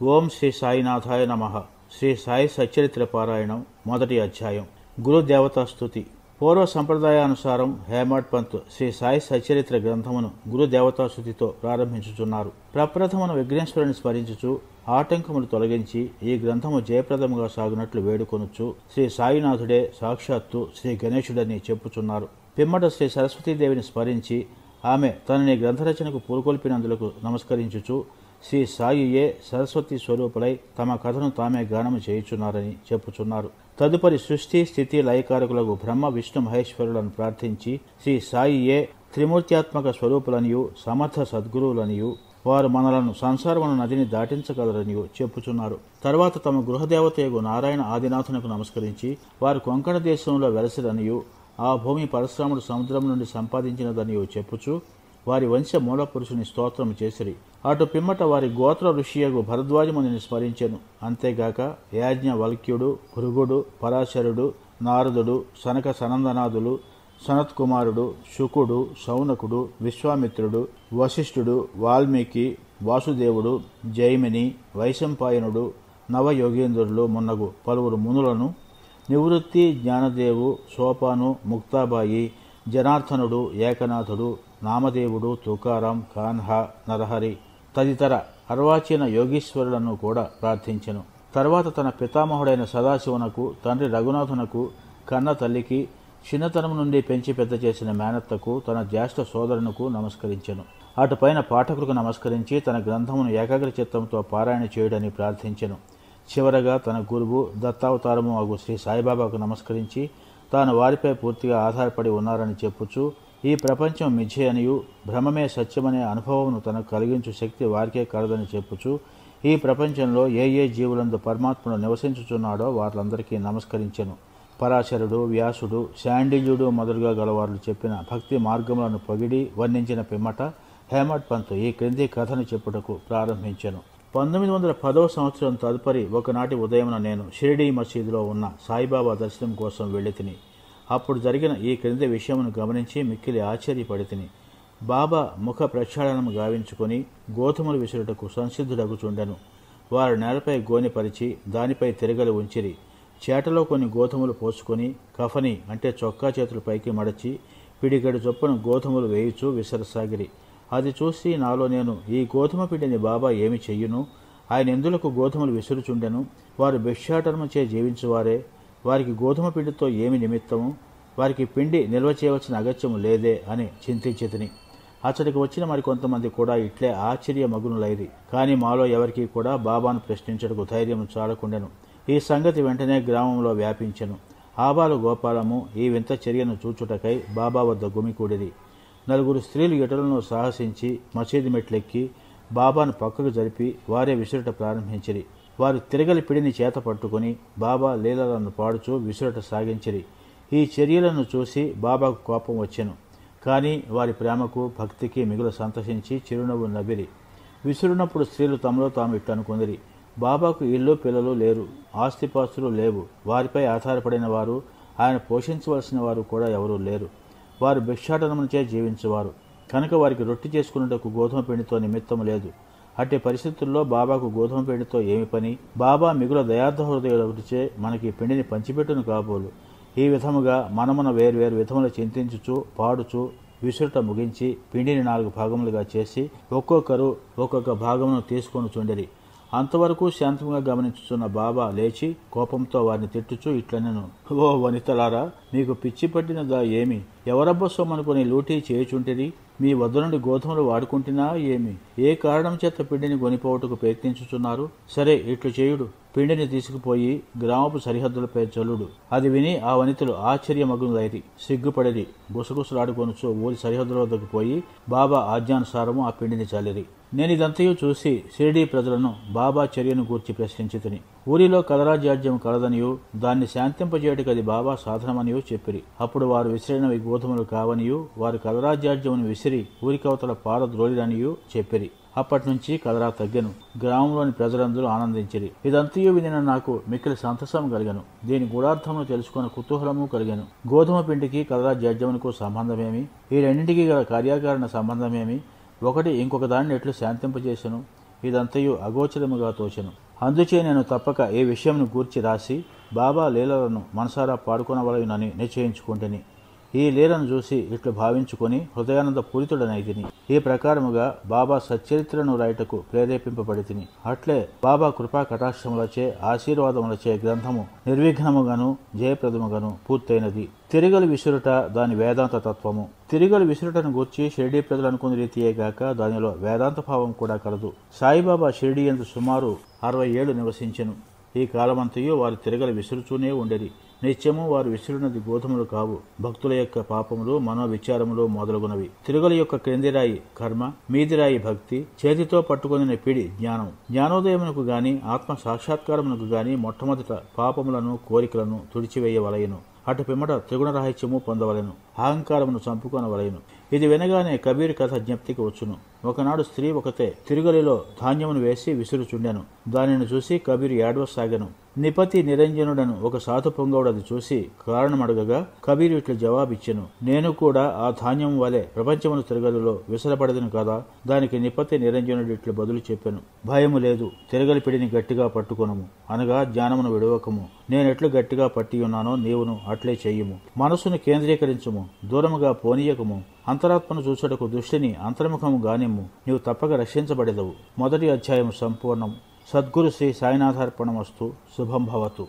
ఓం శ్రీ సాయినాథాయ నమః. శ్రీ సాయి సచ్చరిత్ర పారాయణం మొదటి అధ్యాయం. గురు దేవతాస్తుతి. పూర్వ సంప్రదాయానుసారం హేమాడ్ పంత్ శ్రీ సాయి సచ్చరిత్ర గ్రంథమును గురు దేవతాస్తుతితో ప్రారంభించుచున్నారు. ప్రప్రథమను విఘ్నేశ్వరుని స్మరించుచు ఆటంకములు తొలగించి ఈ గ్రంథము జయప్రదముగా సాగునట్లు వేడుకొనుచు శ్రీ సాయినాథుడే సాక్షాత్తు శ్రీ గణేశుడని చెప్పుచున్నారు. పిమ్మట శ్రీ సరస్వతీదేవిని స్మరించి ఆమె తనని గ్రంథరచనకు పూరుకొల్పినందులకు నమస్కరించుచు శ్రీ సాయియే సరస్వతి స్వరూపులై తమ కథను తామే గానము చేయుచున్నారని చెప్పుచున్నారు. తదుపరి సృష్టి స్థితి లయకారకులకు బ్రహ్మ విష్ణు మహేశ్వరులను ప్రార్థించి శ్రీ సాయియే త్రిమూర్త్యాత్మక స్వరూపులనియు సమర్థ సద్గురువులనియు వారు మనలను సంసారమున నదిని దాటించగలరనియు చెప్పుచున్నారు. తర్వాత తమ గృహదేవతయగు నారాయణ ఆదినాథునకు నమస్కరించి వారు కొంకణ దేశంలో వెలసిరనియు ఆ భూమి పరశురాముడు సముద్రం నుండి సంపాదించినదనియు చెప్పుచు వారి వంశ మూల పురుషుని స్తోత్రము చేసిరి. అటు పిమ్మట వారి గోత్ర ఋషియగు భరద్వాజమునిని స్మరించెను. అంతేగాక యాజ్ఞవల్క్యుడు, భృగుడు, పరాశరుడు, నారదుడు, సనక సనందనాథులు, సనత్కుమారుడు, శుకుడు, శౌనకుడు, విశ్వామిత్రుడు, వశిష్ఠుడు, వాల్మీకి, వాసుదేవుడు, జైమిని, వైశంపాయనుడు, నవయోగేంద్రులు మున్నగు పలువురు మునులను, నివృత్తి, జ్ఞానదేవు, సోపాను, ముక్తాబాయి, జనార్దనుడు, ఏకనాథుడు, నామదేవుడు, తుకారాం, కాన్హా, నరహరి తదితర అర్వాచీన యోగీశ్వరులను కూడా ప్రార్థించెను. తర్వాత తన పితామహుడైన సదాశివునకు, తండ్రి రఘునాథునకు, కన్న తల్లికి, చిన్నతనం నుండి పెంచి పెద్ద చేసిన మేనత్తకు, తన జ్యేష్ఠ సోదరునకు నమస్కరించెను. అటుపైన పాఠకులకు నమస్కరించి తన గ్రంథమును ఏకాగ్ర చిత్తంతో పారాయణ చేయుడని ప్రార్థించెను. చివరగా తన గురువు దత్తావతారము అగు శ్రీ సాయిబాబాకు నమస్కరించి తాను వారిపై పూర్తిగా ఆధారపడి ఉన్నారని చెప్పుచూ ఈ ప్రపంచం మిథ్య అనియు భ్రమమే సత్యమనే అనుభవమును తనకు కలిగించు శక్తి వారికే కలదని చెప్పుచూ ఈ ప్రపంచంలో ఏ జీవులందు పరమాత్ముడు నివసించుచున్నాడో వారందరికీ నమస్కరించెను. పరాశరుడు, వ్యాసుడు, శాండిల్యుడు మొదలుగా గలవారు చెప్పిన భక్తి మార్గములను పొగిడి వర్ణించిన పిమ్మట హేమాడ్ పంత్ ఈ క్రింది కథను చెప్పుటకు ప్రారంభించెను. 1910వ సంవత్సరం తదుపరి ఒకనాటి ఉదయమున నేను షిరిడీ మసీదులో ఉన్న సాయిబాబా దర్శనం కోసం వెళ్ళి తిని అప్పుడు జరిగిన ఈ క్రింది విషయమును గమనించి మిక్కిలి ఆశ్చర్యపడి తిని. బాబా ముఖ ప్రక్షాళనము గావించుకొని గోధుమలు విసురుటకు సంసిద్ధుడగుచుండెను. వారు నేలపై గోనెపరిచి దానిపై తిరగలి ఉంచిరి. చేటలో కొన్ని గోధుమలు పోసుకొని కఫని అంటే చొక్కా చేతులు పైకి మడచి పిడిగడు చొప్పున గోధుమలు వేయుచూ విసరసాగిరి. అది చూసి నాలో నేను, ఈ గోధుమ పిండిని బాబా ఏమి చెయ్యును? ఆయన ఎందులకు గోధుమలు విసురుచుండెను? వారు భిక్షాటనముచే జీవించువారే, వారికి గోధుమ పిండితో ఏమి నిమిత్తము? వారికి పిండి నిల్వ చేయవలసిన అగత్యము లేదే అని చింతించితిని. అతడికి వచ్చిన మరికొంతమంది కూడా ఇట్లే ఆశ్చర్యమగ్నులైరి. కానీ మాలో ఎవరికీ కూడా బాబాను ప్రశ్నించటకు ధైర్యం చాలకుండెను. ఈ సంగతి వెంటనే గ్రామంలో వ్యాపించెను. ఆబాలు గోపాలము ఈ వింత చర్యను చూచుటకై బాబా వద్ద గుమికూడిరి. 4 స్త్రీలు ఎటులను సాహసించి మసీదు మెట్లెక్కి బాబాను పక్కకు జరిపి వారే విసురుట ప్రారంభించిరి. వారు తిరగలి పిడిని చేత పట్టుకుని బాబా లీలలను పాడుచూ విసురుట సాగించిరి. ఈ చర్యలను చూసి బాబాకు కోపం వచ్చెను. కానీ వారి ప్రేమకు భక్తికి మిగులు సంతసించి చిరునవ్వు నవ్విరి. విసురునప్పుడు స్త్రీలు తమలో తాము ఇట్టనుకుందిరి, బాబాకు ఇల్లు పిల్లలు లేరు, ఆస్తిపాస్తులు లేవు, వారిపై ఆధారపడిన వారు, ఆయన పోషించవలసిన వారు కూడా ఎవరూ లేరు. వారు భిక్షాటనముచే జీవించువారు కనుక వారికి రొట్టె చేసుకున్నటకు గోధుమ పిండితో నిమిత్తము లేదు. అట్టి పరిస్థితుల్లో బాబాకు గోధుమ పిండితో ఏమి పని? బాబా మిగుల దయార్థ హృదయులచే మనకి పిండిని పంచిపెట్టును కాబోలు. ఈ విధముగా మనమున వేర్వేరు విధములు చింతించుచు పాడుచు విసురుట ముగించి పిండిని 4 భాగములుగా చేసి ఒక్కొక్కరు ఒక్కొక్క భాగమును తీసుకొని చుండిరి. అంతవరకు శాంతంగా గమనించుచున్న బాబా లేచి కోపంతో వారిని తిట్టుచూ ఇట్లనెను, ఓ వనితలారా, మీకు పిచ్చి పట్టినదా ఏమి? ఎవరబ్బ సొమ్మనుకొని లూటీ చేయుచుంటిరి? మీ వద్ద నుండి గోధుమలు వాడుకుంటున్నా ఏమి? ఏ కారణం చేత పిండిని కొనిపోవటకు ప్రయత్నించుచున్నారు? సరే, ఇట్లు చేయుడు, పిండిని తీసుకుపోయి గ్రామపు సరిహద్దులపై చల్లుడు. అది విని ఆ వనితలు ఆశ్చర్యమగ్నులైరి, సిగ్గుపడిరి. గుసగుసలాడుకొనుచు ఊరి సరిహద్దుల వద్దకు పోయి బాబా ఆజ్ఞానుసారము ఆ పిండిని చల్లిరి. నేనిదంతయు చూసి షిరిడీ ప్రజలను బాబా చర్యను గూర్చి ప్రశ్నించితిని. ఊరిలో కలరాజ్యాజ్యం కలదనియు దాన్ని శాంతింపజేయటకు అది బాబా సాధనమనియూ చెప్పిరి. అప్పుడు వారు విసిరినవి గోధుమలు కావనియూ వారు కలరాజ్యాజ్యమును విసిరి ఊరికవతల పారద్రోలిరనియూ చెప్పిరి. అప్పటినుంచి కలరా తగ్గెను. గ్రామంలోని ప్రజలందరూ ఆనందించిరి. ఇదంతయు వినిన నాకు మిక్కిలి సంతసం కలిగెను. దీని గూఢార్థమును తెలుసుకున్న కుతూహలము కలిగెను. గోధుమ పిండికి కలరాజ్యాజ్యమునకు సంబంధమేమి? ఈ రెండింటికి గల కార్యకారణ సంబంధమేమి? ఒకటి ఇంకొక దానిని ఎట్లు శాంతింపజేసెను? ఇదంతయు అగోచరముగా తోచెను. అందుచే నేను తప్పక ఏ విషయంను గూర్చి రాసి బాబా లీలలను మనసారా పాడుకొనవలయునని నిశ్చయించుకుంటుని. ఈ లీలను చూసి ఇట్లు భావించుకొని హృదయానంద పూరితుడనైతిని. ఈ ప్రకారముగా బాబా సచ్చరిత్రను రాయటకు ప్రేరేపింపబడితిని. అట్లే బాబా కృపా కటాక్షములచే ఆశీర్వాదములచే గ్రంథము నిర్విఘ్నముగాను జయప్రదముగాను పూర్తయినది. తిరిగలు విసురుట దాని వేదాంత తత్వము. తిరిగలు విసురుటను గూర్చి షిరిడీ ప్రజలు అనుకున్న రీతియే గాక దానిలో వేదాంత భావం కూడా కలదు. సాయిబాబా షిరిడీ యందు సుమారు 60 ఏళ్లు నివసించెను. ఈ కాలమంతయు వారు తిరగలు విసురుచూనే ఉండేది. నిత్యము వారు విసురునది గోధుమలు కావు, భక్తుల యొక్క పాపములు, మనోవిచారములు మొదలగునవి. తిరుగల యొక్క క్రిందిరాయి కర్మ, మీదిరాయి భక్తి, చేతితో పట్టుకొనిన పిడి జ్ఞానం. జ్ఞానోదయమునకు గాని ఆత్మ సాక్షాత్కారమునకు గాని మొట్టమొదట పాపములను కోరికలను తుడిచివేయవలయను. అటు పిమ్మట త్రిగుణ రహిత్యము పొందవలెను, అహంకారమును చంపుకొనవలయను. ఇది వినగానే కబీర్ కథ జ్ఞప్తికి వచ్చును. ఒకనాడు స్త్రీ ఒకతే తిరుగలిలో ధాన్యమును వేసి విసురుచుండెను. దానిని చూసి కబీర్ ఏడవసాగెను. నిపతి నిరంజనుడను ఒక సాధు పొంగవుడు అది చూసి కారణమడగగా కబీర్ ఇట్లు జవాబిచ్చెను. నేను కూడా ఆ ధాన్యం వలె ప్రపంచమును తిరగలిలో విసరపడదను కదా. దానికి నిపతి నిరంజనుడు ఇట్లు బదులు చెప్పెను. భయము లేదు, తిరగలి పిడిని గట్టిగా పట్టుకొనుము, అనగా జ్ఞానమును విడవకము. నేనెట్లు గట్టిగా పట్టియున్నానో నీవును అట్లే చెయ్యుము. మనసును కేంద్రీకరించుము, దూరముగా పోనీయకము. అంతరాత్మను చూచుటకు దృష్టిని అంతర్ముఖము గానిమ్ము, నీవు తప్పక రక్షించబడెదవు. మొదటి అధ్యాయం సంపూర్ణం. సద్గురు శ్రీ సాయినాథార్పణమస్తు. శుభం భవతు.